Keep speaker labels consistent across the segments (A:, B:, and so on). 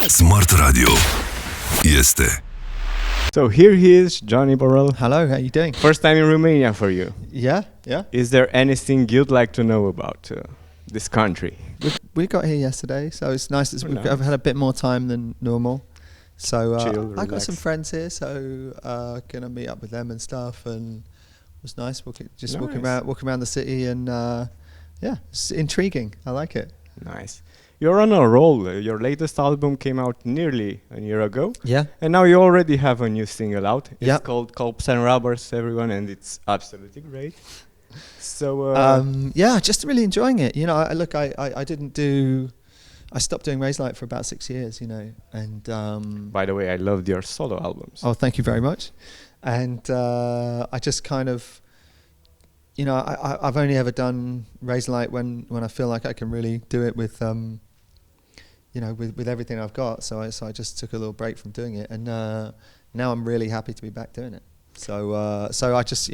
A: Smart Radio este.
B: So here he is, Johnny Borrell.
C: Hello, how you doing?
B: First time in Romania for you.
C: Yeah.
B: Is there anything you'd like to know about this country?
C: We got here yesterday, so it's nice that
B: Nice.
C: I've had a bit more time than normal. So
B: Chill,
C: I got
B: relax.
C: some friends here, so gonna meet up with them and stuff, and it was nice walking around the city, and it's intriguing. I like it.
B: Nice. You're on a roll. Your latest album came out nearly a year ago.
C: Yeah.
B: And now you already have a new single out. It's
C: Yeah.
B: called Cops and Robbers, everyone, and it's absolutely great. So,
C: Just really enjoying it. You know, I didn't do. I stopped doing Razorlight for about 6 years. You know, and
B: by the way, I loved your solo albums.
C: oh, thank you very much. And I just kind of, you know, I've only ever done Razorlight when I feel like I can really do it with, with everything I've got. So I just took a little break from doing it, and now I'm really happy to be back doing it. So I just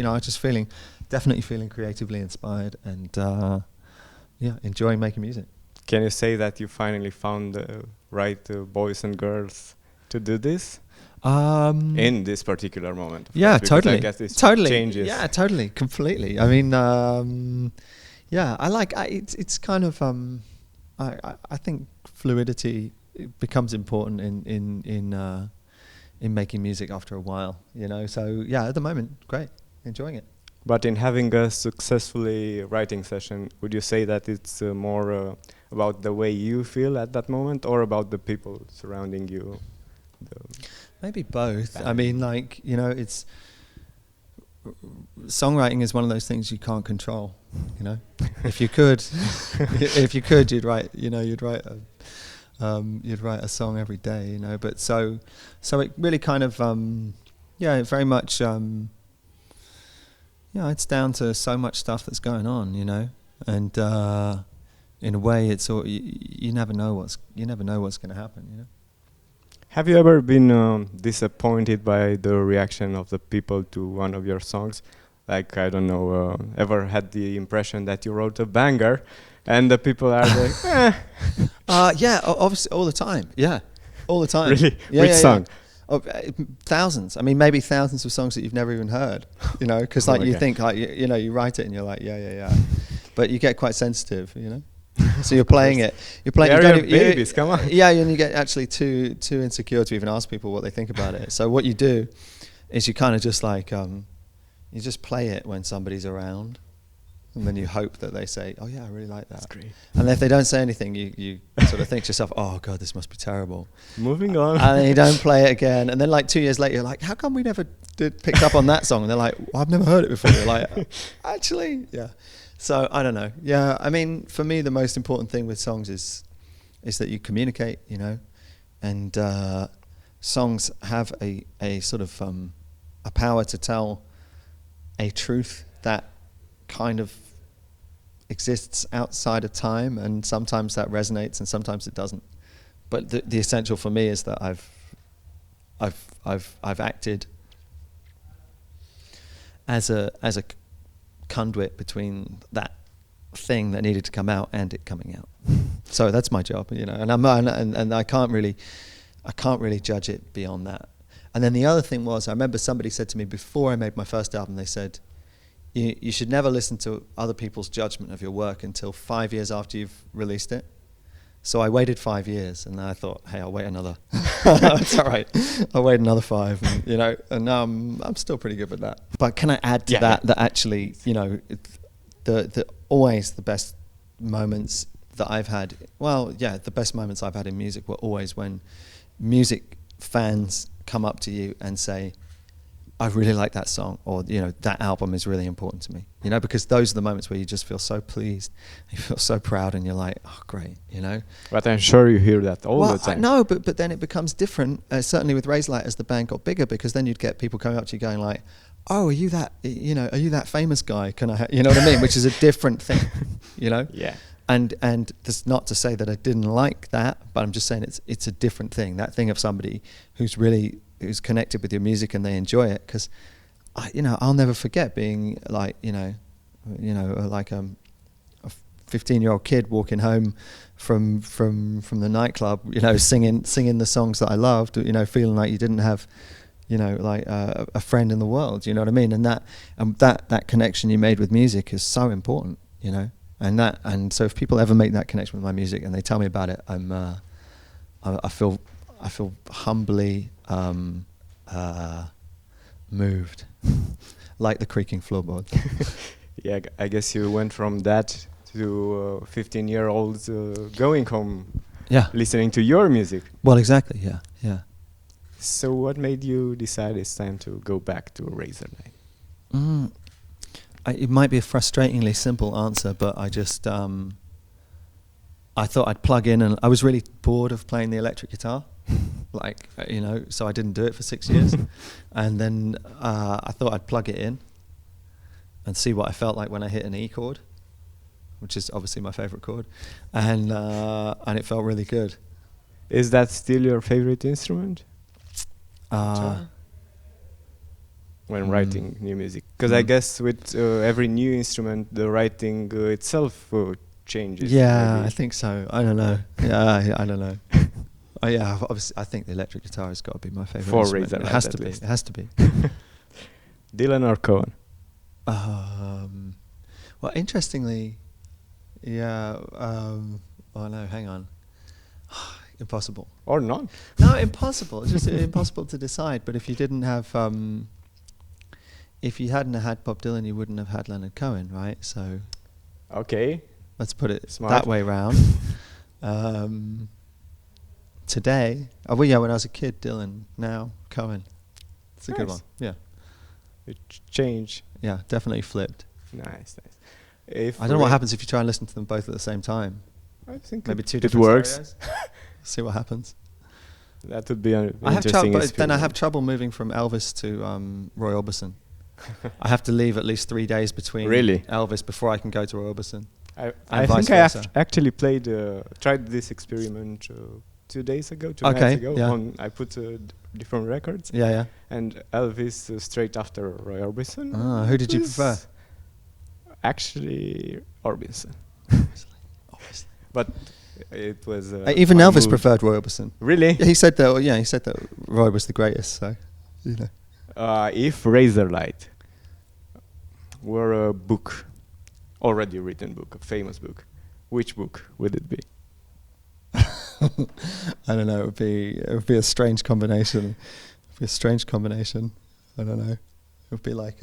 C: definitely feeling creatively inspired, and enjoying making music.
B: Can you say that you finally found the right boys and girls to do this? In this particular moment. Of
C: Yeah,
B: course, because
C: totally.
B: I guess this
C: Totally.
B: changes.
C: Yeah, totally, completely. I mean, it's kind of. I think fluidity becomes important in making music after a while. You know, so yeah, at the moment, great, enjoying it.
B: But in having a successfully writing session, would you say that it's more about the way you feel at that moment, or about the people surrounding you?
C: Maybe both. I mean, like, you know, it's songwriting is one of those things you can't control. You know, if you could, you'd write a song every day. You know, but so it really kind of very much it's down to so much stuff that's going on. You know, and in a way, it's all you never know what's going to happen. You know.
B: Have you ever been disappointed by the reaction of the people to one of your songs? Like, I don't know, ever had the impression that you wrote a banger and the people are like,
C: obviously, all the time. Yeah, all the time.
B: Really?
C: Yeah,
B: Which song?
C: Oh, thousands. I mean, maybe thousands of songs that you've never even heard. You know, because like you think, like you write it and you're like, yeah, but you get quite sensitive. You know. So you're playing it.
B: They're your babies, come on.
C: Yeah, and you get actually too insecure to even ask people what they think about it. So what you do is you kind of just like you just play it when somebody's around, and then you hope that they say, "Oh yeah, I really like that."
B: That's great.
C: And if they don't say anything, you sort of think to yourself, "Oh God, this must be terrible."
B: Moving on.
C: And then you don't play it again, and then like 2 years later, you're like, "How come we never picked up on that song?" And they're like, well, "I've never heard it before." You're like, "Actually, yeah." So I don't know. Yeah, I mean, for me, the most important thing with songs is that you communicate, you know, and songs have a sort of a power to tell a truth that kind of exists outside of time, and sometimes that resonates, and sometimes it doesn't. But the essential for me is that I've acted as a conduit between that thing that needed to come out and it coming out. So that's my job, you know, and I can't really judge it beyond that. And then the other thing was, I remember somebody said to me before I made my first album, they said, you should never listen to other people's judgment of your work until 5 years after you've released it. So I waited 5 years, and then I thought, hey, I'll wait another. It's all right. I'll wait another 5, and, you know, and I'm still pretty good with that. But can I add to that actually, you know, the always the best moments that I've had, the best moments I've had in music were always when music fans come up to you and say, I really like that song, or, you know, that album is really important to me, you know, because those are the moments where you just feel so pleased, you feel so proud, and you're like, oh, great, you know.
B: But I'm sure you hear that all the time.
C: No, but then it becomes different, certainly with Razorlight as the band got bigger, because then you'd get people coming up to you going like, oh, are you that famous guy? Can I, you know what I mean? Which is a different thing, you know?
B: Yeah.
C: And that's not to say that I didn't like that, but I'm just saying it's a different thing. That thing of somebody who's connected with your music and they enjoy it, because I'll never forget being like, like a 15-year-old kid walking home from the nightclub, you know, singing the songs that I loved, you know, feeling like you didn't have, you know, like a friend in the world, you know what I mean? And that connection you made with music is so important, you know. And so if people ever make that connection with my music and they tell me about it, I feel humbly moved, like the creaking floorboard.
B: Yeah, I guess you went from that to 15-year-olds going home,
C: Yeah.
B: listening to your music.
C: Well, exactly. Yeah. Yeah.
B: So what made you decide it's time to go back to Razorlight?
C: It might be a frustratingly simple answer, but I just I thought I'd plug in, and I was really bored of playing the electric guitar, like you know, so I didn't do it for 6 years, and then I thought I'd plug it in and see what I felt like when I hit an E chord, which is obviously my favorite chord, and it felt really good.
B: Is that still your favorite instrument? When writing new music? Because I guess with every new instrument, the writing itself changes.
C: Yeah,
B: maybe.
C: I think so. I don't know. Yeah, I don't know. Yeah, obviously, I think the electric guitar has got to be my favorite
B: For
C: instrument.
B: Razorlight,
C: It has
B: at
C: to be.
B: least.
C: It has to be.
B: Dylan or Cohen?
C: Well, interestingly, yeah. Oh no, hang on. Impossible.
B: Or not?
C: No, impossible. It's just impossible to decide. But if you didn't have, if you hadn't had Bob Dylan, you wouldn't have had Leonard Cohen, right? So
B: Okay.
C: let's put it
B: Smart.
C: that way round. Today, well, yeah, when I was a kid, Dylan. Now Cohen. It's a good
B: Nice.
C: one. Yeah,
B: It changed.
C: yeah, definitely flipped.
B: Nice. If
C: I don't know what happens if you try and listen to them both at the same time.
B: I think
C: Maybe two
B: it
C: different
B: works.
C: stereos. See what happens.
B: That would be an
C: I have trouble,
B: interesting
C: but then I have
B: experiment.
C: trouble moving from Elvis to Roy Orbison. I have to leave at least 3 days between
B: Really?
C: Elvis before I can go to Orbison.
B: I
C: vice
B: think I
C: versa.
B: actually tried this experiment 2 days ago, two
C: Okay,
B: nights ago.
C: yeah.
B: I put different records,
C: Yeah, yeah.
B: and Elvis straight after Roy Orbison.
C: Who did you
B: was
C: prefer?
B: Actually, Orbison.
C: Obviously.
B: But it was
C: Even
B: my
C: Elvis
B: mood.
C: preferred Roy Orbison.
B: Really?
C: He said that. Yeah, he said that Roy was the greatest. So, you know.
B: If Razorlight were a book, already written book, a famous book, which book would it be?
C: I don't know. It would be a strange combination. It would be a strange combination. I don't know. It would be like.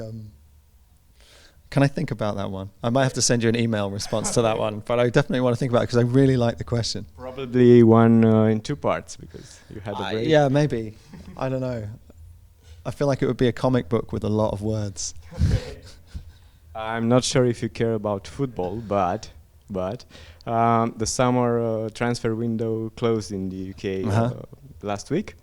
C: Can I think about that one? I might have to send you an email response to that one, but I definitely want to think about it because I really like the question.
B: Probably one in 2 parts because you had a break.
C: Yeah, maybe. I don't know. I feel like it would be a comic book with a lot of words.
B: I'm not sure if you care about football, but the summer transfer window closed in the UK last week.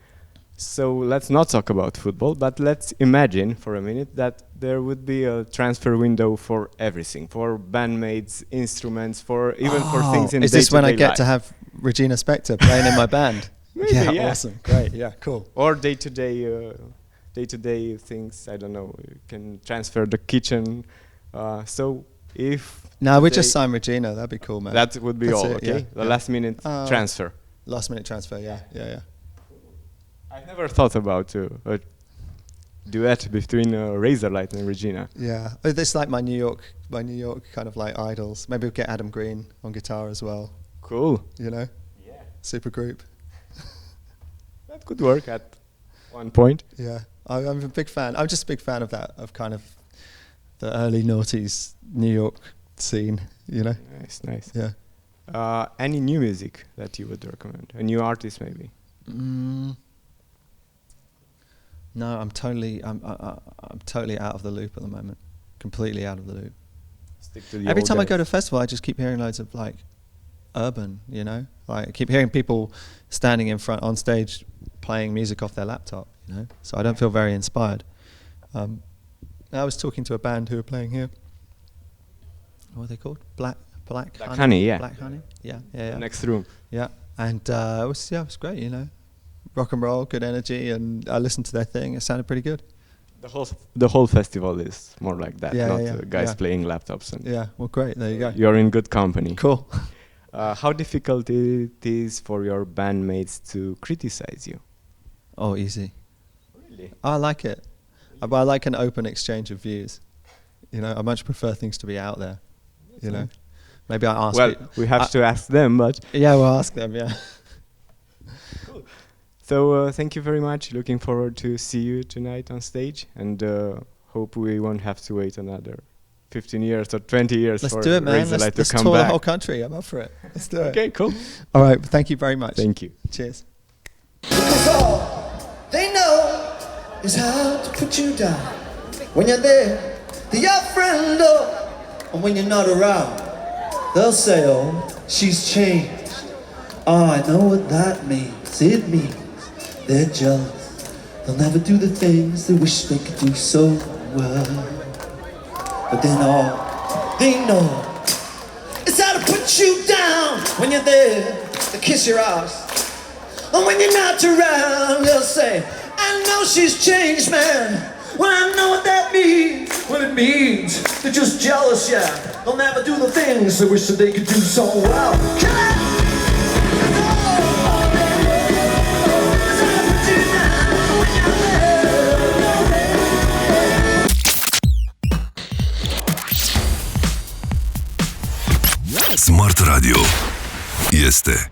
B: So let's not talk about football, but let's imagine for a minute that there would be a transfer window for everything, for bandmates, instruments, for even for things in
C: Is this when I
B: day-to-day
C: get to
B: life.
C: have Regina Spektor playing in my band?
B: Maybe, yeah.
C: Awesome. Great. Yeah, cool.
B: Or day-to-day things. I don't know. You can transfer the kitchen. So if
C: No, we
B: they-
C: just sign Regina. That'd be cool, man.
B: that would be
C: That's
B: all.
C: it,
B: Okay,
C: yeah,
B: the
C: yeah.
B: last-minute transfer.
C: Last minute transfer. Yeah, yeah, yeah.
B: I never thought about a duet between Razorlight and Regina.
C: Yeah, it's like my New York kind of like idols. Maybe we'll get Adam Green on guitar as well.
B: Cool.
C: You know,
B: Yeah,
C: super group.
B: that could work at one point.
C: Yeah, I'm a big fan. I'm just a big fan of that, of kind of the early noughties New York scene. You know.
B: Nice.
C: Yeah.
B: Any new music that you would recommend? A new artist, maybe?
C: No, I'm totally out of the loop at the moment. Completely out of the loop.
B: Stick to the
C: Every
B: old
C: time I
B: guys.
C: go to a festival, I just keep hearing loads of like urban, you know. Like I keep hearing people standing in front on stage playing music off their laptop, you know. So I don't feel very inspired. I was talking to a band who were playing here. What are they called? Black
B: Honey, yeah.
C: Black Honey. Yeah.
B: Next room.
C: Yeah, and it was great, you know. Rock and roll, good energy, and I listened to their thing. It sounded pretty good.
B: The whole festival is more like that,
C: Yeah,
B: not
C: yeah,
B: guys
C: yeah.
B: playing laptops. And
C: Yeah, well, great. There you go.
B: you're in good company.
C: Cool.
B: How difficult it is for your bandmates to criticize you?
C: Oh, easy.
B: Really?
C: I like it. I like an open exchange of views. You know, I much prefer things to be out there. You know, maybe I ask.
B: Well, we have to ask them, but
C: Yeah, we'll ask them. Yeah.
B: so thank you very much. Looking forward to see you tonight on stage, and hope we won't have to wait another 15 years or 20 years
C: Let's
B: for
C: do it, man.
B: Razorlight to
C: Let's
B: come
C: tour the
B: back.
C: whole country. I'm up for it. Let's do it.
B: Okay, cool.
C: All right. Thank you very much.
B: Thank you.
C: Cheers.
D: Because all they know is how to put you down. When you're there, they're your friend, oh, and when you're not around, they'll say, oh, she's changed. Oh, I know what that means. It means they're jealous. They'll never do the things they wish they could do so well. But then all they know is how to put you down. When you're there, they kiss your ass. And when you're not around, they'll say, I know she's changed, man. Well, I know what that means. Well, it means they're just jealous, yeah. They'll never do the things they wish that they could do so well. Kill it!
A: Smart Radio este